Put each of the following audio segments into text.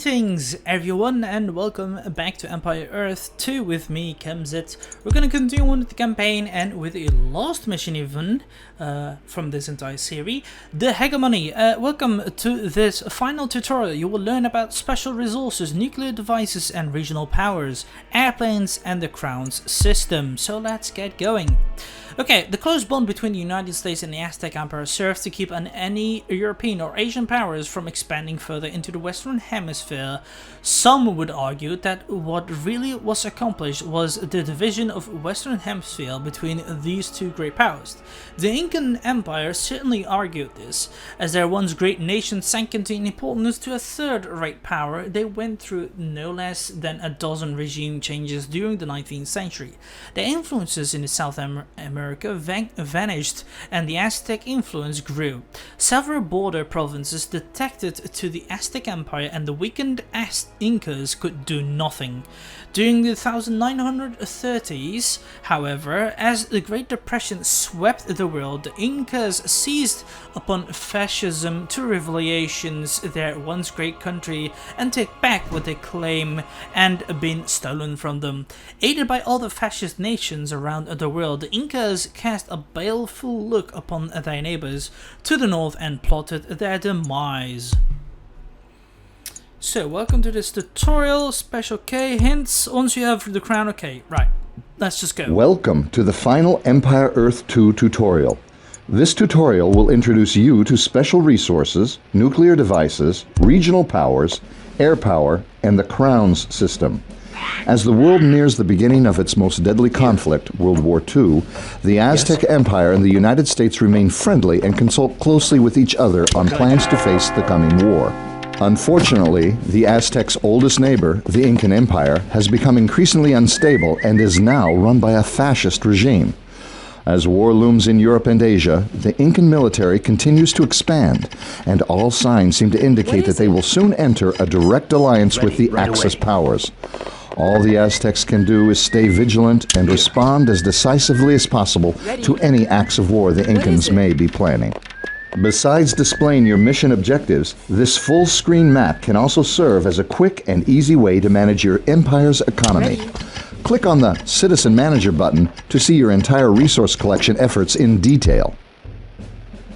Greetings everyone and welcome back to Empire Earth 2 with me, Kemzit. We're gonna continue on with the campaign and with a last mission even from this entire series, the Hegemony. Welcome to this final tutorial. You will learn about special resources, nuclear devices and regional powers, airplanes and the Crown's system. So let's get going. Okay, the close bond between the United States and the Aztec Empire served to keep any European or Asian powers from expanding further into the Western Hemisphere. Some would argue that what really was accomplished was the division of Western Hemisphere between these two great powers. The Incan Empire certainly argued this. As their once great nation sank into importance to a third-rate power, they went through no less than a dozen regime changes during the 19th century. Their influences in the South America vanished and the Aztec influence grew. Several border provinces detected to the Aztec Empire and the weakened Incas could do nothing. During the 1930s, however, as the Great Depression swept the world, the Incas seized upon fascism to revelations their once great country and take back what they claim and been stolen from them. Aided by other fascist nations around the world, the Incas cast a baleful look upon their neighbors to the north and plotted their demise. So, welcome to this tutorial, special K hints, once you have the crown. Okay, right, let's just go. Welcome to the final Empire Earth 2 tutorial. This tutorial will introduce you to special resources, nuclear devices, regional powers, air power, and the Crown's system. As the world nears the beginning of its most deadly conflict, World War II, the Aztec Empire and the United States remain friendly and consult closely with each other on plans to face the coming war. Unfortunately, the Aztecs' oldest neighbor, the Incan Empire, has become increasingly unstable and is now run by a fascist regime. As war looms in Europe and Asia, the Incan military continues to expand, and all signs seem to indicate that they will soon enter a direct alliance with the Axis powers. All the Aztecs can do is stay vigilant and respond as decisively as possible to any acts of war the Incans may be planning. Besides displaying your mission objectives, this full-screen map can also serve as a quick and easy way to manage your empire's economy. Click on the Citizen Manager button to see your entire resource collection efforts in detail.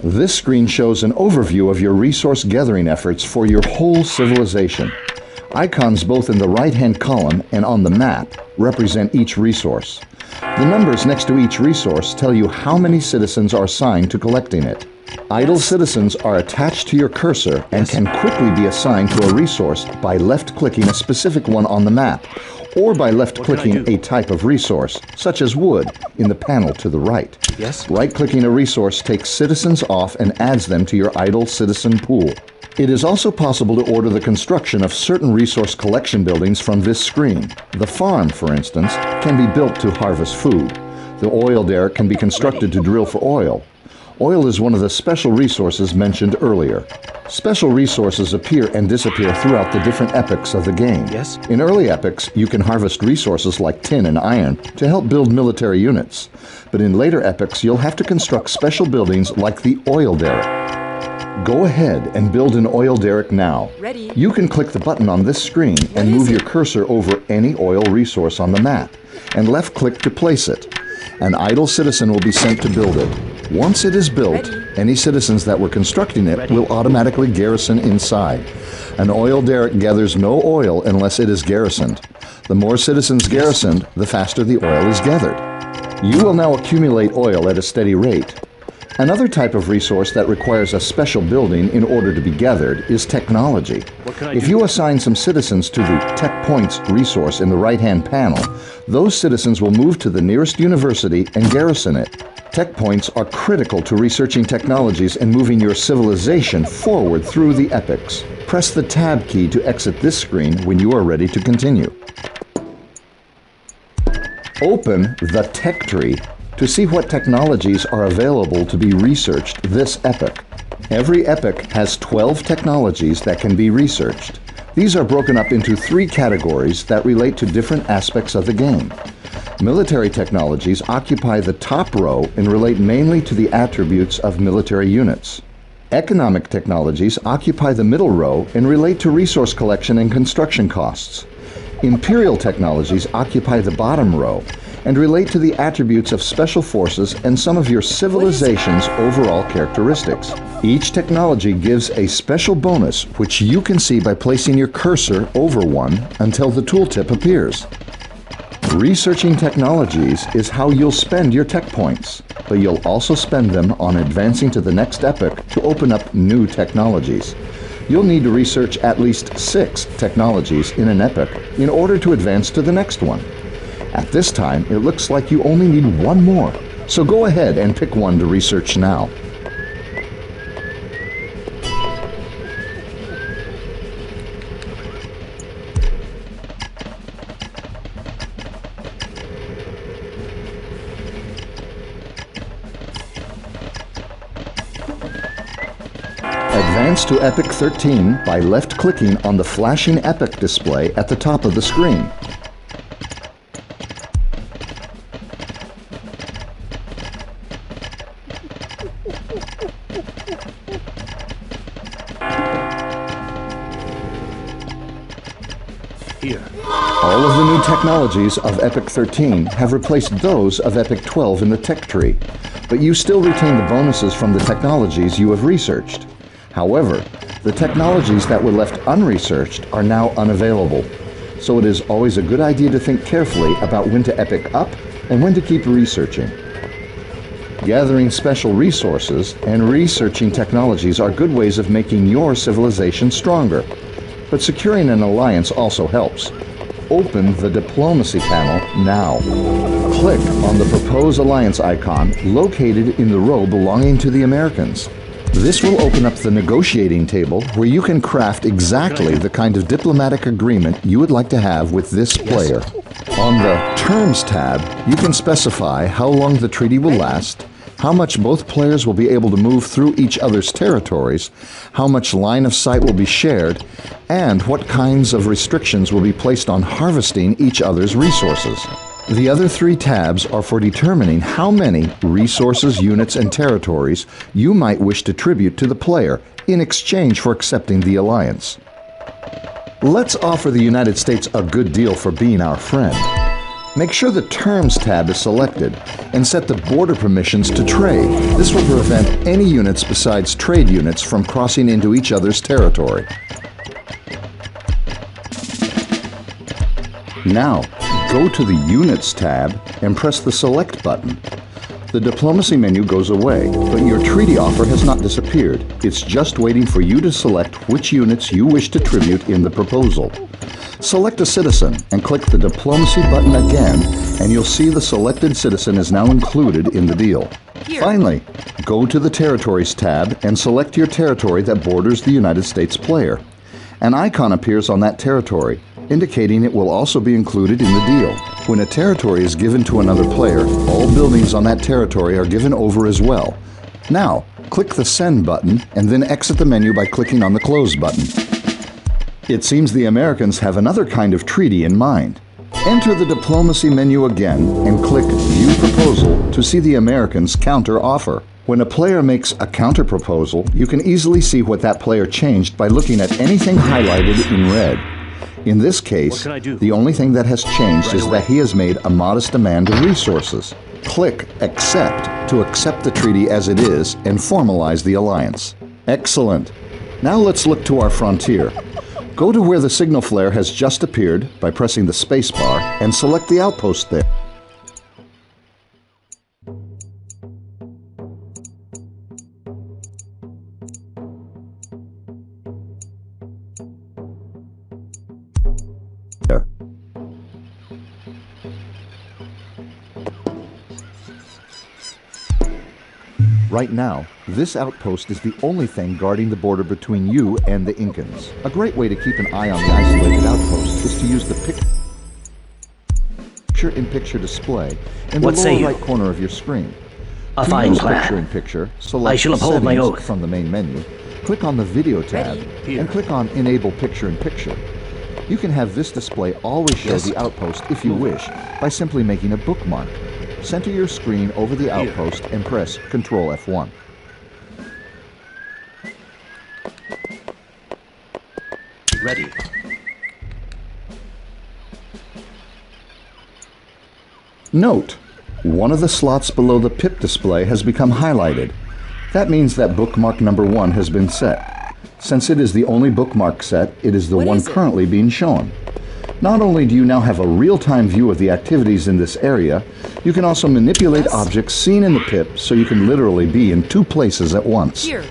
This screen shows an overview of your resource gathering efforts for your whole civilization. Icons both in the right-hand column and on the map represent each resource. The numbers next to each resource tell you how many citizens are assigned to collecting it. Idle citizens are attached to your cursor and can quickly be assigned to a resource by left-clicking a specific one on the map, or by left-clicking a type of resource, such as wood, in the panel to the right. Right-clicking a resource takes citizens off and adds them to your idle citizen pool. It is also possible to order the construction of certain resource collection buildings from this screen. The farm, for instance, can be built to harvest food. The oil derrick can be constructed to drill for oil. Oil is one of the special resources mentioned earlier. Special resources appear and disappear throughout the different epochs of the game. In early epochs, you can harvest resources like tin and iron to help build military units. But in later epochs, you'll have to construct special buildings like the oil derrick. Go ahead and build an oil derrick now. You can click the button on this screen and move your cursor over any oil resource on the map, and left-click to place it. An idle citizen will be sent to build it. Once it is built, any citizens that were constructing it will automatically garrison inside. An oil derrick gathers no oil unless it is garrisoned. The more citizens garrisoned, the faster the oil is gathered. You will now accumulate oil at a steady rate. Another type of resource that requires a special building in order to be gathered is technology. If you assign some citizens to the Tech Points resource in the right-hand panel, those citizens will move to the nearest university and garrison it. Tech Points are critical to researching technologies and moving your civilization forward through the epochs. Press the Tab key to exit this screen when you are ready to continue. Open the Tech Tree to see what technologies are available to be researched this epoch. Every epoch has 12 technologies that can be researched. These are broken up into 3 categories that relate to different aspects of the game. Military technologies occupy the top row and relate mainly to the attributes of military units. Economic technologies occupy the middle row and relate to resource collection and construction costs. Imperial technologies occupy the bottom row and relate to the attributes of special forces and some of your civilization's overall characteristics. Each technology gives a special bonus, which you can see by placing your cursor over one until the tooltip appears. Researching technologies is how you'll spend your tech points, but you'll also spend them on advancing to the next epoch to open up new technologies. You'll need to research at least 6 technologies in an epoch in order to advance to the next one. At this time, it looks like you only need one more, so go ahead and pick one to research now. Advance to Epoch 13 by left-clicking on the flashing epoch display at the top of the screen. Here. All of the new technologies of Epoch 13 have replaced those of Epoch 12 in the tech tree, but you still retain the bonuses from the technologies you have researched. However, the technologies that were left unresearched are now unavailable, so it is always a good idea to think carefully about when to epoch up and when to keep researching. Gathering special resources and researching technologies are good ways of making your civilization stronger, but securing an alliance also helps. Open the Diplomacy panel now. Click on the Propose Alliance icon located in the row belonging to the Americans. This will open up the negotiating table where you can craft exactly the kind of diplomatic agreement you would like to have with this player. On the Terms tab, you can specify how long the treaty will last, how much both players will be able to move through each other's territories, how much line of sight will be shared, and what kinds of restrictions will be placed on harvesting each other's resources. The other 3 tabs are for determining how many resources, units, and territories you might wish to tribute to the player in exchange for accepting the alliance. Let's offer the United States a good deal for being our friend. Make sure the Terms tab is selected and set the border permissions to trade. This will prevent any units besides trade units from crossing into each other's territory. Now, go to the Units tab and press the Select button. The Diplomacy menu goes away, but your treaty offer has not disappeared. It's just waiting for you to select which units you wish to tribute in the proposal. Select a citizen and click the Diplomacy button again, and you'll see the selected citizen is now included in the deal. Here. Finally, go to the Territories tab and select your territory that borders the United States player. An icon appears on that territory, indicating it will also be included in the deal. When a territory is given to another player, all buildings on that territory are given over as well. Now, click the Send button and then exit the menu by clicking on the Close button. It seems the Americans have another kind of treaty in mind. Enter the Diplomacy menu again and click View Proposal to see the Americans' counter offer. When a player makes a counter proposal, you can easily see what that player changed by looking at anything highlighted in red. In this case, the only thing that has changed is that he has made a modest demand of resources. Click Accept to accept the treaty as it is and formalize the alliance. Excellent. Now let's look to our frontier. Go to where the signal flare has just appeared by pressing the spacebar and select the outpost there. Right now, this outpost is the only thing guarding the border between you and the Incans. A great way to keep an eye on the isolated outpost is to use the picture-in-picture display in the lower right corner of your screen. A To fine use plan. picture-in-picture, select I shall uphold my Settings oath. from the main menu, click on the Video tab, and click on Enable Picture-in-Picture. You can have this display always show the outpost if you wish by simply making a bookmark. Center your screen over the outpost and press Ctrl F1. Note, one of the slots below the pip display has become highlighted. That means that bookmark number 1 has been set. Since it is the only bookmark set, it is the one currently being shown. Not only do you now have a real-time view of the activities in this area, you can also manipulate objects seen in the pip so you can literally be in 2 places at once. Here.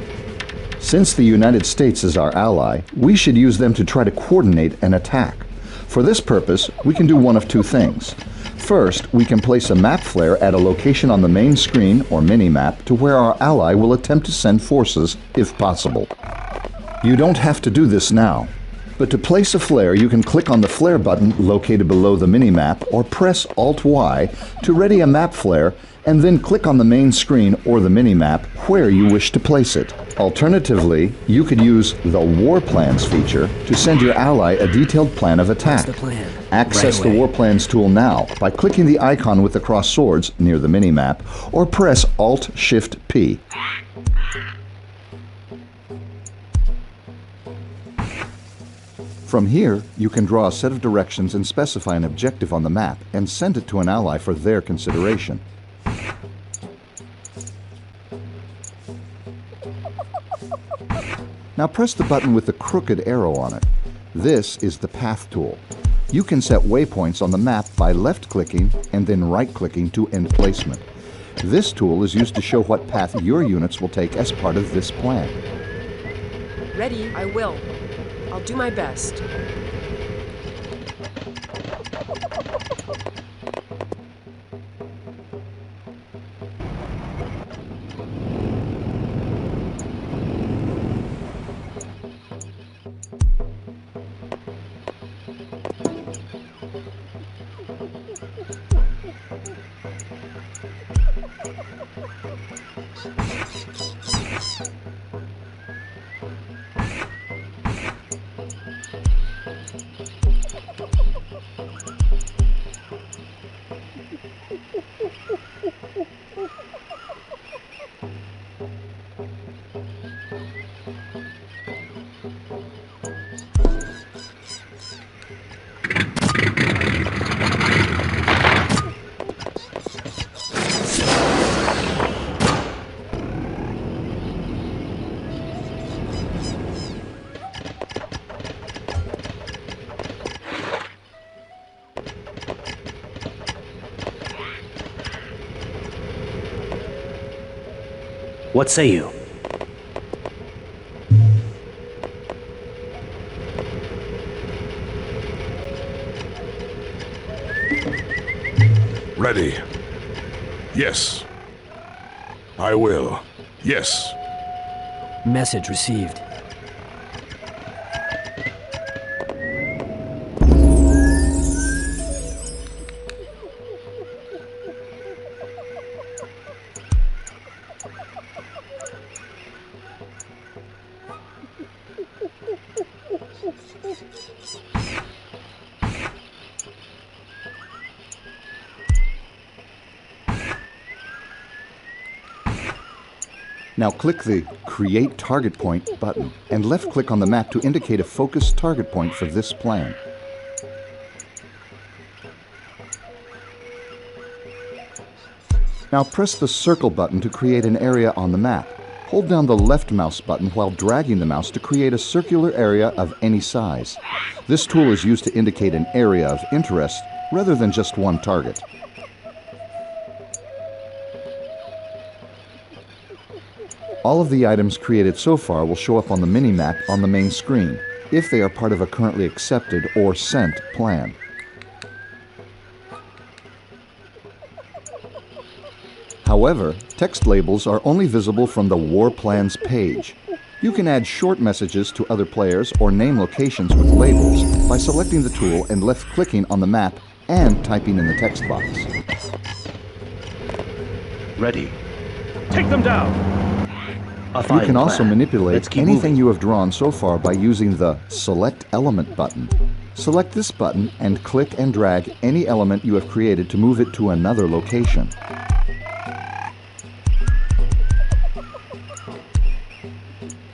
Since the United States is our ally, we should use them to try to coordinate an attack. For this purpose, we can do one of 2 things. First, we can place a map flare at a location on the main screen or mini-map to where our ally will attempt to send forces if possible. You don't have to do this now, but to place a flare you can click on the flare button located below the mini-map or press Alt-Y to ready a map flare and then click on the main screen or the mini-map where you wish to place it. Alternatively, you could use the War Plans feature to send your ally a detailed plan of attack. What's the plan? Access the War Plans tool now by clicking the icon with the crossed swords near the mini-map or press Alt-Shift-P. From here, you can draw a set of directions and specify an objective on the map and send it to an ally for their consideration. Now press the button with the crooked arrow on it. This is the Path tool. You can set waypoints on the map by left-clicking and then right-clicking to end placement. This tool is used to show what path your units will take as part of this plan. Ready, I will. I'll do my best. What say you? Ready. Yes. I will. Yes. Message received. Now click the Create Target Point button and left-click on the map to indicate a focused target point for this plan. Now press the Circle button to create an area on the map. Hold down the left mouse button while dragging the mouse to create a circular area of any size. This tool is used to indicate an area of interest rather than just one target. All of the items created so far will show up on the mini-map on the main screen, if they are part of a currently accepted or sent plan. However, text labels are only visible from the War Plans page. You can add short messages to other players or name locations with labels by selecting the tool and left-clicking on the map and typing in the text box. Ready. Take them down! You can also manipulate anything you have drawn so far by using the Select Element button. Select this button and click and drag any element you have created to move it to another location.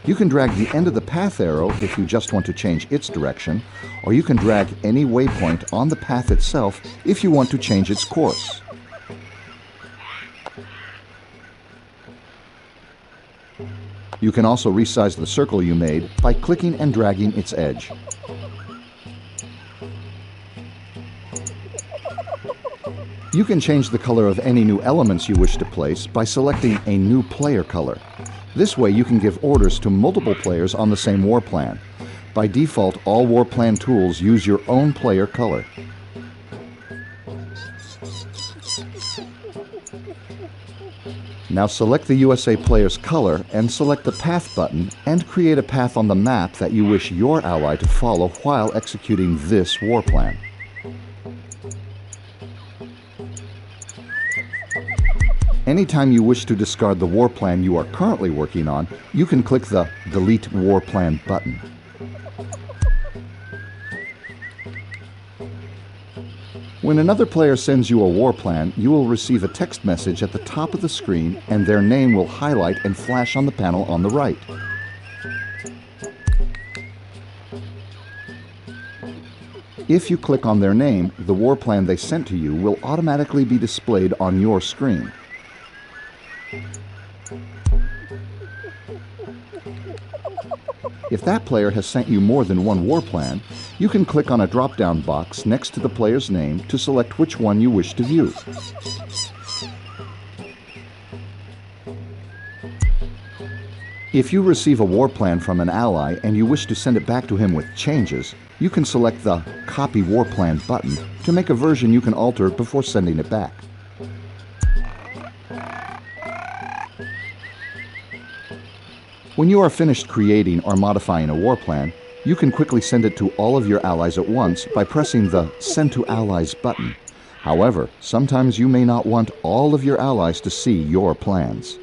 You can drag the end of the path arrow if you just want to change its direction, or you can drag any waypoint on the path itself if you want to change its course. You can also resize the circle you made by clicking and dragging its edge. You can change the color of any new elements you wish to place by selecting a new player color. This way you can give orders to multiple players on the same war plan. By default, all war plan tools use your own player color. Now select the USA player's color and select the Path button and create a path on the map that you wish your ally to follow while executing this war plan. Anytime you wish to discard the war plan you are currently working on, you can click the Delete War Plan button. When another player sends you a war plan, you will receive a text message at the top of the screen and their name will highlight and flash on the panel on the right. If you click on their name, the war plan they sent to you will automatically be displayed on your screen. If that player has sent you more than one war plan, you can click on a drop-down box next to the player's name to select which one you wish to view. If you receive a war plan from an ally and you wish to send it back to him with changes, you can select the Copy War Plan button to make a version you can alter before sending it back. When you are finished creating or modifying a war plan, you can quickly send it to all of your allies at once by pressing the Send to Allies button. However, sometimes you may not want all of your allies to see your plans.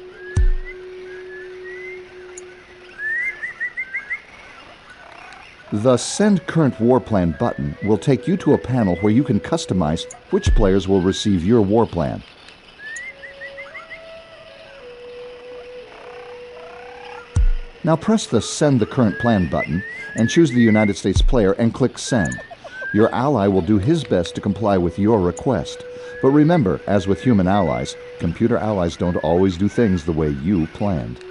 The Send Current War Plan button will take you to a panel where you can customize which players will receive your war plan. Now press the Send the Current Plan button and choose the United States player and click Send. Your ally will do his best to comply with your request. But remember, as with human allies, computer allies don't always do things the way you planned.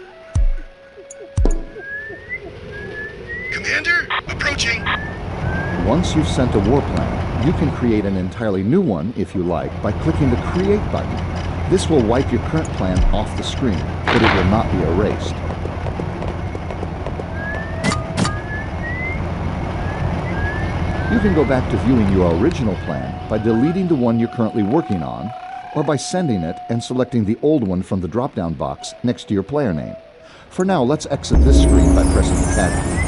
Commander, approaching! Once you've sent a war plan, you can create an entirely new one, if you like, by clicking the Create button. This will wipe your current plan off the screen, but it will not be erased. You can go back to viewing your original plan by deleting the one you're currently working on, or by sending it and selecting the old one from the drop-down box next to your player name. For now, let's exit this screen by pressing the Tab key.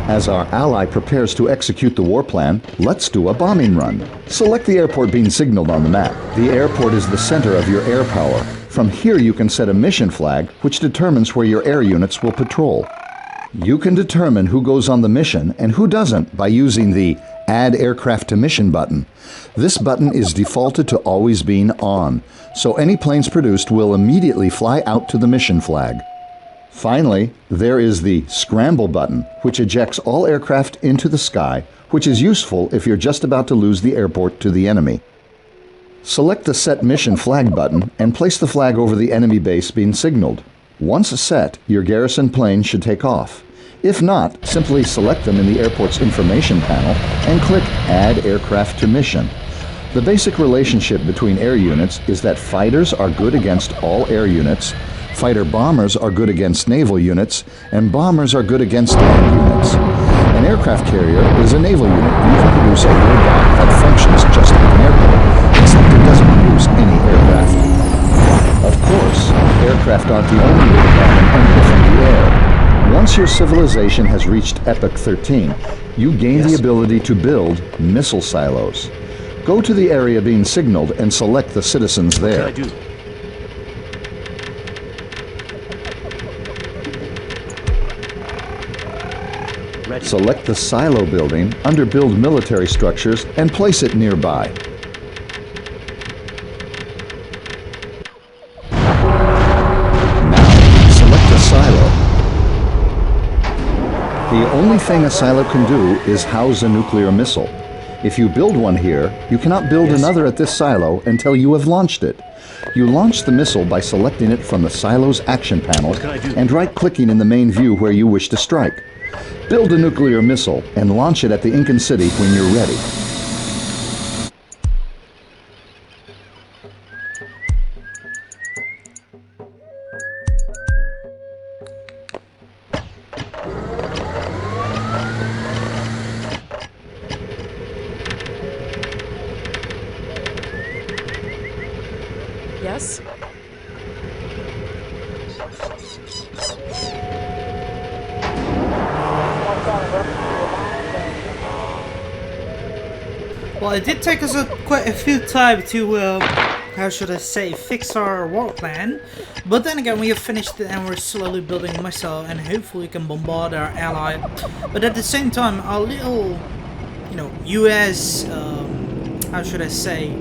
As our ally prepares to execute the war plan, let's do a bombing run. Select the airport being signaled on the map. The airport is the center of your air power. From here you can set a mission flag, which determines where your air units will patrol. You can determine who goes on the mission and who doesn't by using the Add Aircraft to Mission button. This button is defaulted to always being on, so any planes produced will immediately fly out to the mission flag. Finally, there is the Scramble button, which ejects all aircraft into the sky, which is useful if you're just about to lose the airport to the enemy. Select the Set Mission Flag button and place the flag over the enemy base being signaled. Once set, your garrison plane should take off. If not, simply select them in the airport's information panel and click Add Aircraft to Mission. The basic relationship between air units is that fighters are good against all air units, fighter bombers are good against naval units, and bombers are good against land units. An aircraft carrier is a naval unit. You can produce a war bomb that functions just like an airport, except it doesn't produce any aircraft. Of course, aircraft aren't the only way to bomb an enemy from the air. Once your civilization has reached Epoch 13, you gain the ability to build missile silos. Go to the area being signaled and select the citizens there. What can I do? Ready. Select the silo building under Build Military Structures and place it nearby. Now, select a silo. The only thing a silo can do is house a nuclear missile. If you build one here, you cannot build another at this silo until you have launched it. You launch the missile by selecting it from the silo's action panel and right-clicking in the main view where you wish to strike. Build a nuclear missile and launch it at the Incan City when you're ready. Yes? Well, it did take us quite a few time to, how should I say, fix our war plan. But then again, we have finished it and we're slowly building a missile and hopefully we can bombard our ally. But at the same time, our little, you know, US, how should I say,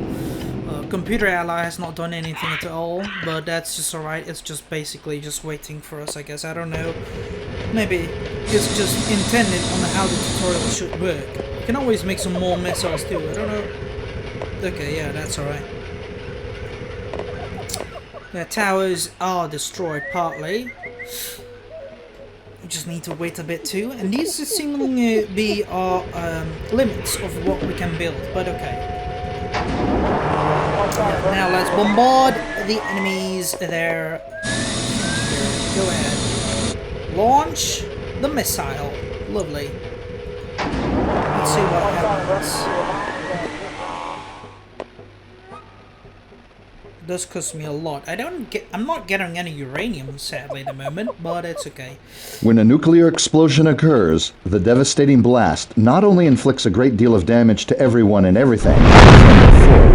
computer ally has not done anything at all. But that's just alright, it's just basically just waiting for us, I guess. I don't know. Maybe it's just intended on how the tutorial should work. You can always make some more missiles too, I don't know. Okay, yeah, that's alright. The towers are destroyed partly. We just need to wait a bit too. And these seemingly be our limits of what we can build, but okay. Yeah, now let's bombard the enemies there. Go ahead. Launch the missile. Lovely. Let's see what happens. It does cost me a lot. I'm not getting any uranium sadly at the moment, but it's okay. When a nuclear explosion occurs, the devastating blast not only inflicts a great deal of damage to everyone and everything,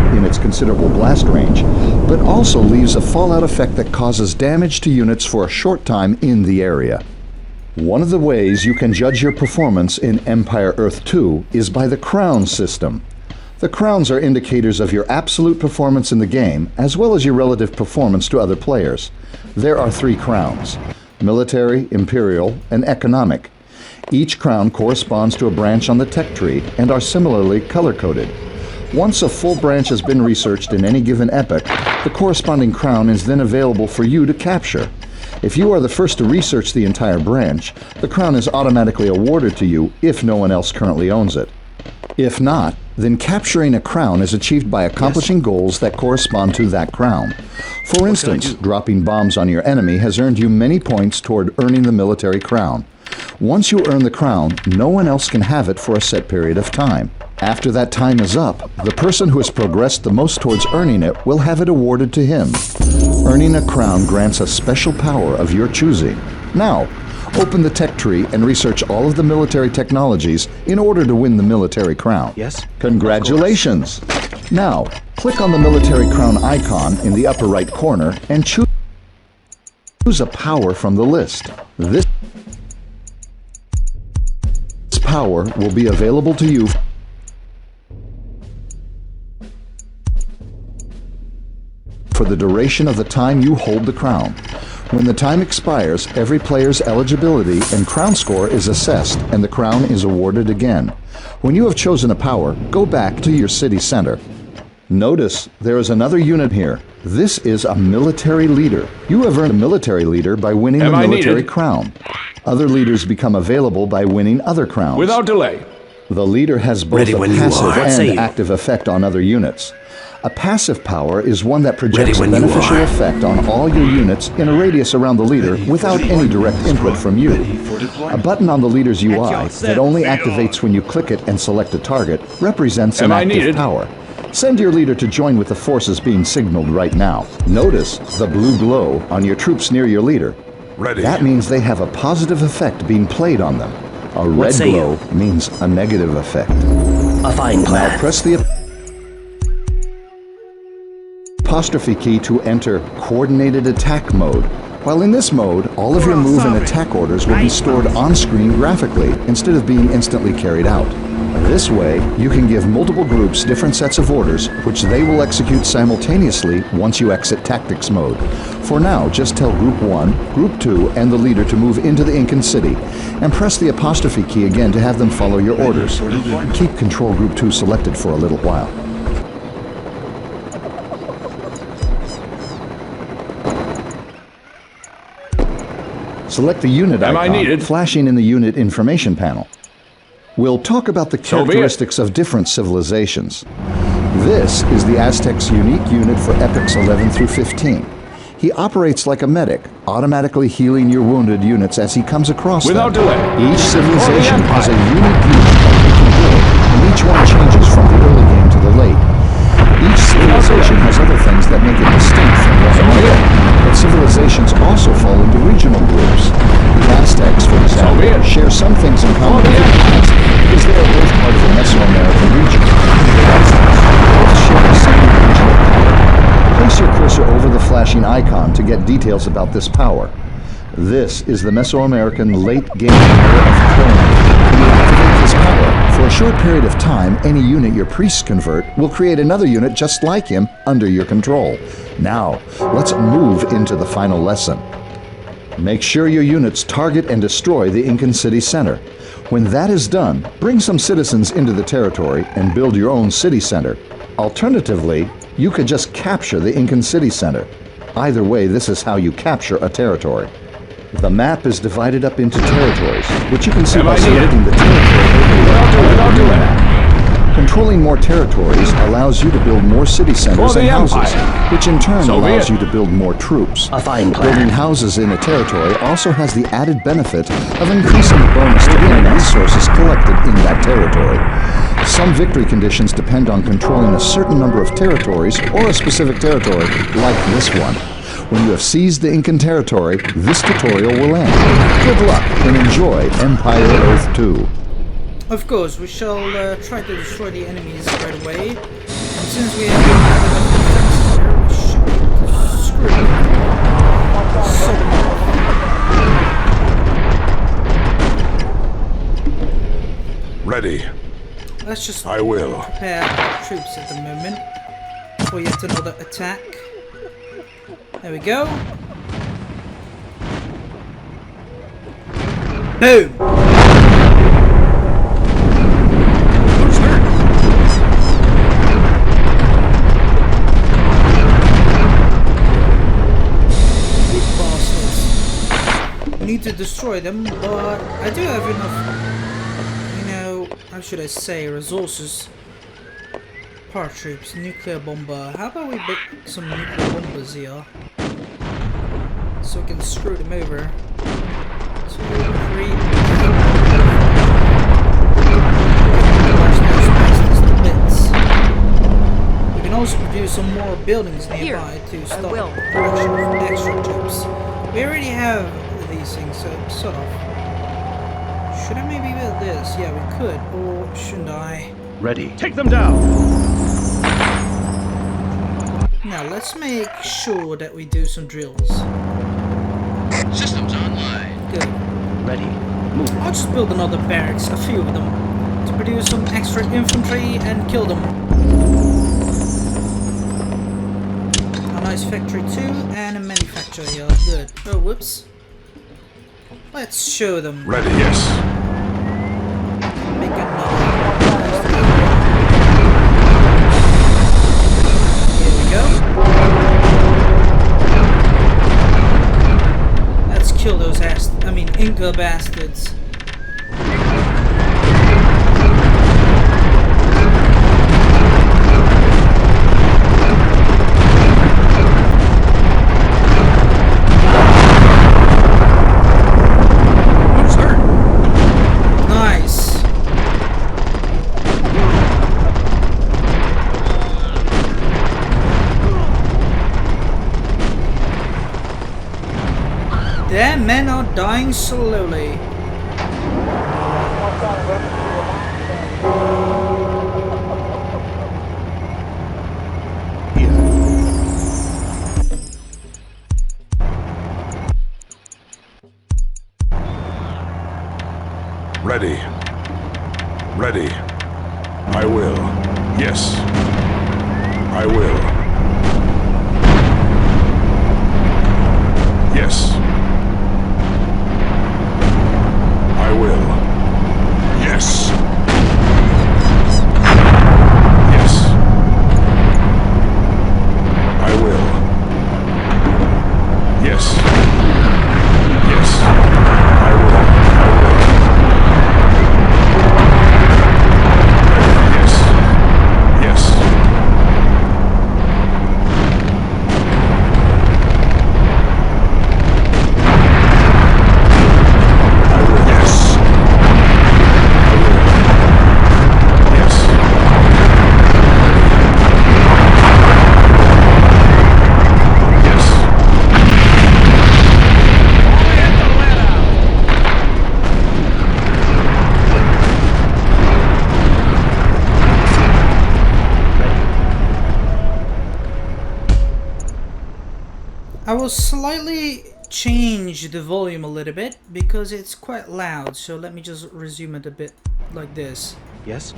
in its considerable blast range, but also leaves a fallout effect that causes damage to units for a short time in the area. One of the ways you can judge your performance in Empire Earth 2 is by the crown system. The crowns are indicators of your absolute performance in the game, as well as your relative performance to other players. There are 3 crowns: military, imperial, and economic. Each crown corresponds to a branch on the tech tree and are similarly color-coded. Once a full branch has been researched in any given epoch, the corresponding crown is then available for you to capture. If you are the first to research the entire branch, the crown is automatically awarded to you if no one else currently owns it. If not, then capturing a crown is achieved by accomplishing goals that correspond to that crown. For instance, dropping bombs on your enemy has earned you many points toward earning the military crown. Once you earn the crown, no one else can have it for a set period of time. After that time is up, the person who has progressed the most towards earning it will have it awarded to him. Earning a crown grants a special power of your choosing. Now, open the tech tree and research all of the military technologies in order to win the military crown. Yes? Congratulations! Now, click on the military crown icon in the upper right corner and choose a power from the list. This power will be available to you for the duration of the time you hold the crown. When the time expires, every player's eligibility and crown score is assessed and the crown is awarded again. When you have chosen a power, go back to your city center. Notice there is another unit here. This is a military leader. You have earned a military leader by winning the military crown. Other leaders become available by winning other crowns. Without delay. The leader has both a passive and active effect on other units. A passive power is one that projects a beneficial effect on all your units in a radius around the leader without any direct input from you. A button on the leader's UI that only activates when you click it and select a target represents an active power. Send your leader to join with the forces being signaled right now. Notice the blue glow on your troops near your leader. Ready. That means they have a positive effect being played on them. A red glow means a negative effect. A fine plan. Now press the apostrophe key to enter coordinated attack mode. While in this mode, all of your move and attack orders will be stored on-screen graphically instead of being instantly carried out. This way, you can give multiple groups different sets of orders, which they will execute simultaneously once you exit tactics mode. For now, just tell Group 1, Group 2, and the leader to move into the Incan city, and press the apostrophe key again to have them follow your orders. Keep Control Group 2 selected for a little while. Select the unit icon, flashing in the unit information panel. We'll talk about the characteristics of different civilizations. This is the Aztec's unique unit for epochs 11 through 15. He operates like a medic, automatically healing your wounded units as he comes across Without them. delay. Each civilization has a unique unit that they can build, and each one changes from the early game to the late. Each civilization has other things that make it distinct from one another, but civilizations also fall into regional groups. The Aztecs, for example, share some things in common with the Incans because they are both part of the Mesoamerican region. The Aztecs both share the same regional power. Place your cursor over the flashing icon to get details about this power. This is the Mesoamerican late-game era of cloning. When you activate this power, for a short period of time, any unit your priests convert will create another unit just like him under your control. Now, let's move into the final lesson. Make sure your units target and destroy the Incan city center. When that is done, bring some citizens into the territory and build your own city center. Alternatively, you could just capture the Incan city center. Either way, this is how you capture a territory. The map is divided up into territories, which you can see by selecting the territory overlay on the map. Controlling more territories allows you to build more city centers and houses, which in turn allows you to build more troops. A fine plan. Building houses in a territory also has the added benefit of increasing the bonus to any resources collected in that territory. Some victory conditions depend on controlling a certain number of territories or a specific territory, like this one. When you have seized the Incan territory, this tutorial will end. Good luck and enjoy Empire Earth 2. Of course, we shall try to destroy the enemies right away. And since we have enough defenses here, we should be able to screw them. Ready. Let's just I will. prepare our troops at the moment for yet another attack. There we go. Boom! Need to destroy them, but I do have enough, you know, how should I say, resources. Power troops, nuclear bomber. How about we build some nuclear bombers here? So we can screw them over. 2, 3. We can also produce some more buildings nearby to stop production of extra troops. We already have these things, so sort of. Should I maybe build this? Yeah, we could, or shouldn't I? Ready. Take them down. Now let's make sure that we do some drills. Systems online. Good. Ready. Move. I'll just build another barracks, a few of them, to produce some extra infantry and kill them. A nice factory too, and a manufacturer here. Good. Oh, whoops. Let's show them. Ready, yes. Make another. Here we go. Let's kill those Inca bastards. Their men are dying slowly. Ready. Ready. I will. Yes. I will. Yes. I will. Yes. Yes. I will. Yes. Yes. I will. I will. Yes. Yes. I will. Yes. I will. Yes. Yes. I will slightly change the volume a little bit because it's quite loud, so let me just resume it a bit like this. Yes?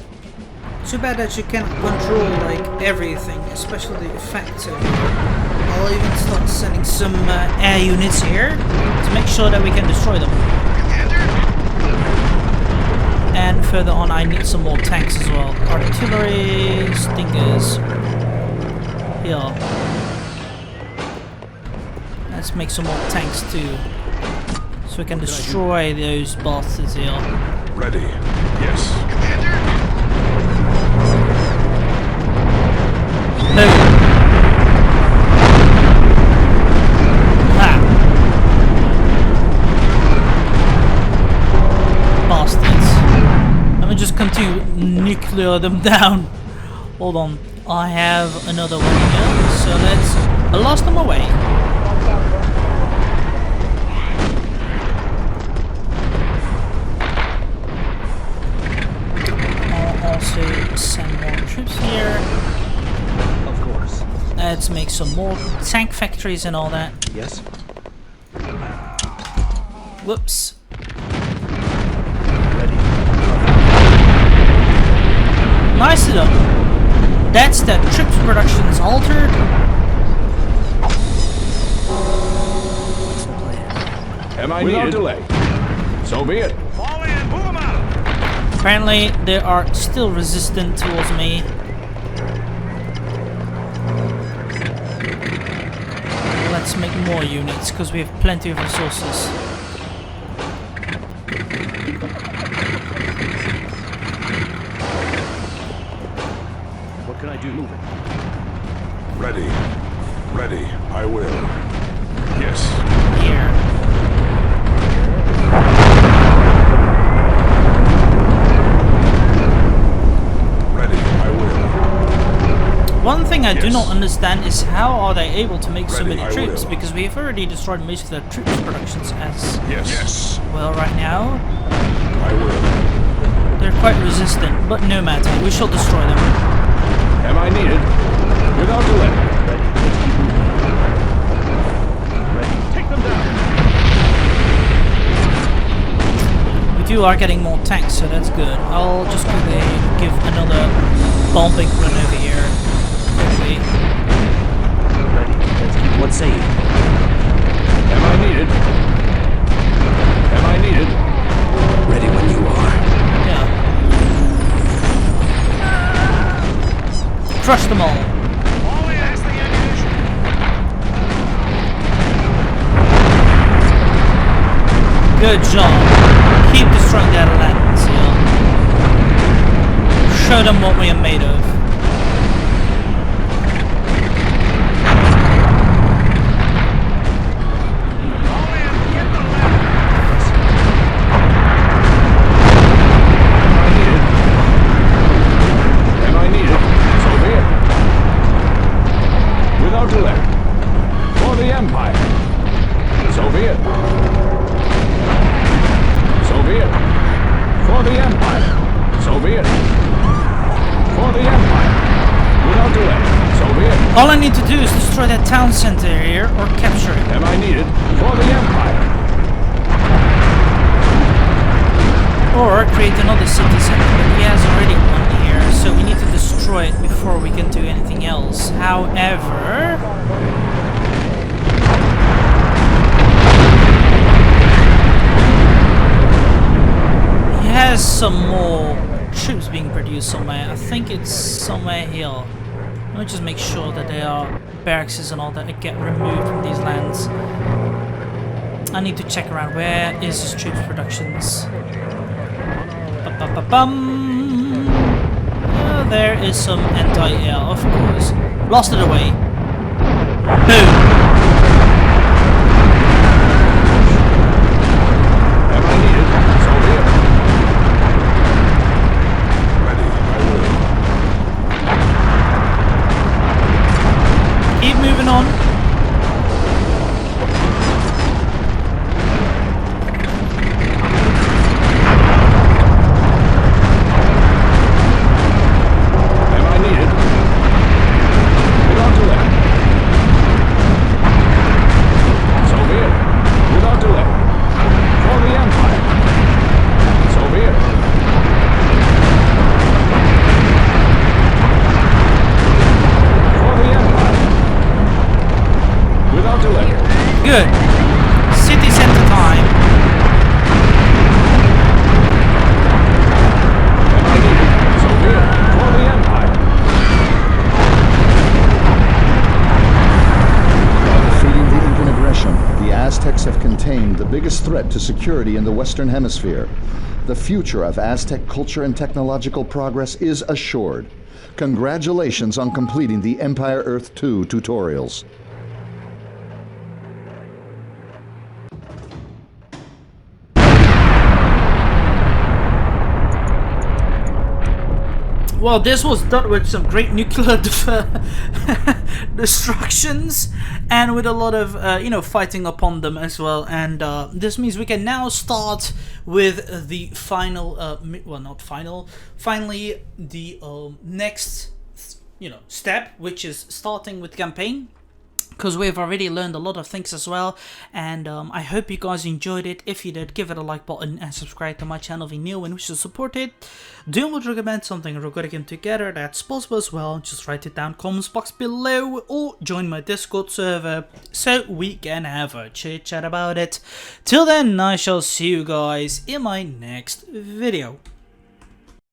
Too bad that you can't control like everything, especially the effects over here. I'll even start sending some air units here to make sure that we can destroy them. And further on I need some more tanks as well. Artillery, stingers. Here. Let's make some more tanks too. So we can destroy those bastards here. Ready. Yes. No. Ah. Bastards. Let me just continue to nuclear them down. Hold on. I have another one here. So let's blast them away. I'll also send more troops here. Of course. Let's make some more tank factories and all that. Yes? Whoops. Ready. Nice though. That's the troops production is altered. What's the plan? Am I Without needed? delay. So be it. Fall in. Move them out. Apparently they are still resistant towards me. Let's make more units because we have plenty of resources. What can I do? Move it. Ready. Ready. I will. Yes. Here. Ready. I will. One thing I do Yes. not understand is how are they able to make so Ready, many I troops, will. because we have already destroyed most of their troops productions as Yes. Yes. well right now. I will. They're quite resistant, but no matter, we shall destroy them. Am I needed? Without delay. Ready. Let's keep moving. Ready. Take them down. We are getting more tanks, so that's good. I'll just quickly give another bombing run over here. Quickly. Ready. Let's keep. What say you? Am I needed? Am I needed? Ready when you are. Yeah. Crush them all. Good job. Keep destroying their lands, yeah. Show them what we are made of. Am I needed? So be it. Without delay. For the Empire. So be it. So be it. For the Empire. So be it. For the Empire. Without delay. So be it. All I need to do is destroy that town center here or capture it. Am I needed? For the Empire. Or create another city center, but he has already one here, so we need to destroy it before we can do anything else. However, he has some more troops being produced somewhere. I think it's somewhere here. Let me just make sure that there are barracks and all that get removed from these lands. I need to check around. Where is his troops productions? Ba-ba-ba-bum. There is some anti-air, of course. Blast it away. Boom. Am I needed? So here. Ready, I will. Keep moving on. Am I needed? Without delay. So be it. Without delay. For the Empire. So be it. For the Empire. Without delay. Good. City center time. Am I needed? So be it. For the Empire. By defeating the Incan aggression, the Aztecs have contained the biggest threat to security in the Western Hemisphere. The future of Aztec culture and technological progress is assured. Congratulations on completing the Empire Earth 2 tutorials. Well, this was done with some great nuclear destructions and with a lot of, you know, fighting upon them as well. And this means we can now start with the final, well, not final, finally the next, you know, step, which is starting with campaign. Because we've already learned a lot of things as well, and I hope you guys enjoyed it. If you did, give it a like button and subscribe to my channel if you're new and wish to support it. Do you want to recommend something we're going to get together that's possible as well? Just write it down in the comments box below or join my Discord server so we can have a chit chat about it. Till then, I shall see you guys in my next video.